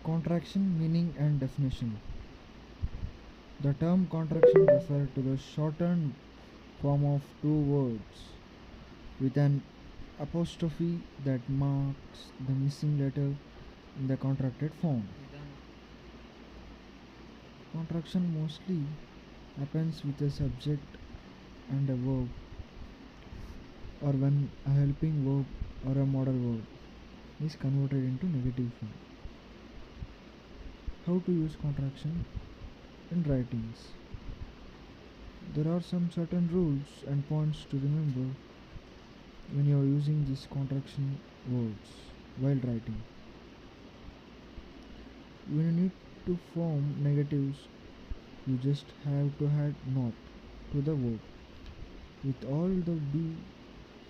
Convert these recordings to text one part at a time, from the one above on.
Contraction meaning and definition. The term contraction refers to the shortened form of two words with an apostrophe that marks the missing letter in the contracted form. Contraction mostly happens with a subject and a verb, or when a helping verb or a modal verb is converted into negative form. How to use contraction in writings? There are some certain rules and points to remember when you are using these contraction words while writing. When you need to form negatives, you just have to add not to the verb. With all the be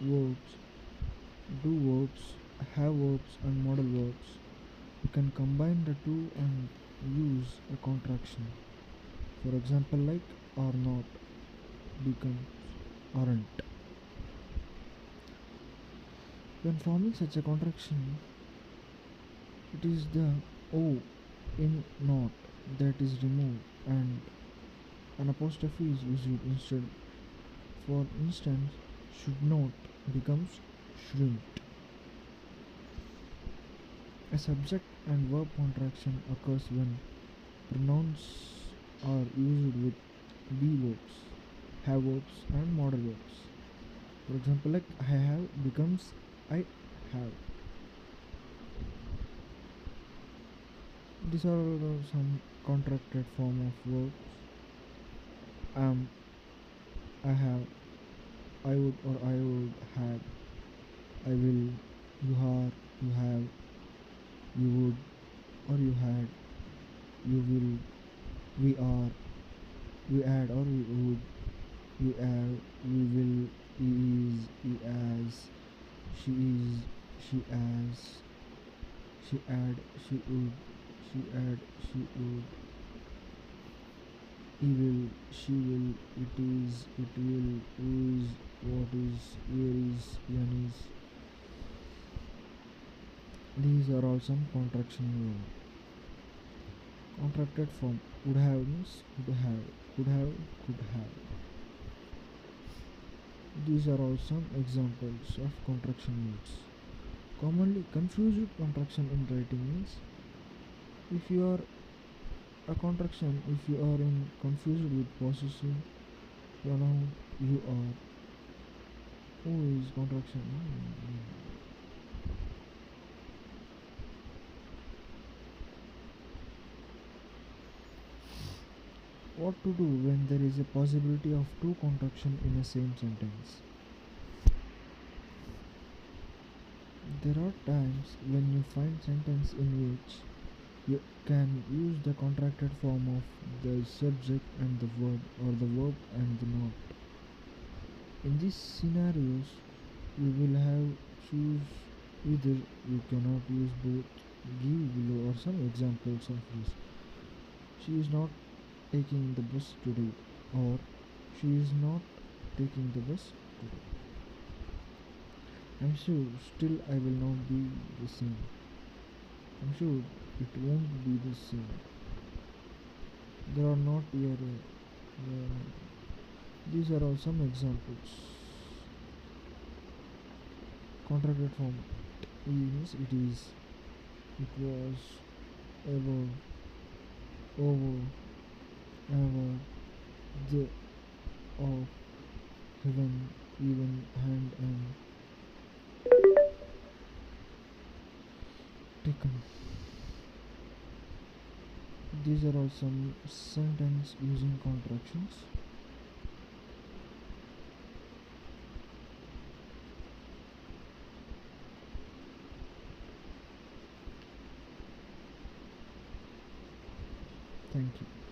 verbs, do verbs, have verbs, and modal verbs, you can combine the two and use a contraction. For example, like or not becomes aren't. When forming such a contraction, it is the O in not that is removed and an apostrophe is used instead. For instance, should not becomes shouldn't. A subject and verb contraction occurs when pronouns are used with be verbs, have verbs, and modal verbs. For example, like I have becomes I have. These are some contracted form of verbs. I have, I would or I would have, I will, you are, you have, you would or you had, you will, we are, we add or we would, we have, we will, he is, he as, she is, she as, she add, she would, she add, she would, he will, she will, it is, it will, who is, what is, where is, when is. These are all some contraction words. Contracted form would have means would have, could have, could have. These are all some examples of contraction words. Commonly confused contraction in writing means if you are a contraction if you are in confused with possessive pronoun you are. Who is contraction? What to do when there is a possibility of two contraction in a same sentence? There are times when you find sentence in which you can use the contracted form of the subject and the verb or the verb and the not. In these scenarios, you will have choose either you cannot use both. Give below or some examples of this. She is not taking the bus today or she is not taking the bus today. I'm sure still I will not be the same. I'm sure it won't be the same. There are not here. These are all some examples. Contracted form means it is, it was, ever, over, ever, the, of, heaven, even, hand, and taken. These are all some sentence using contractions. Thank you.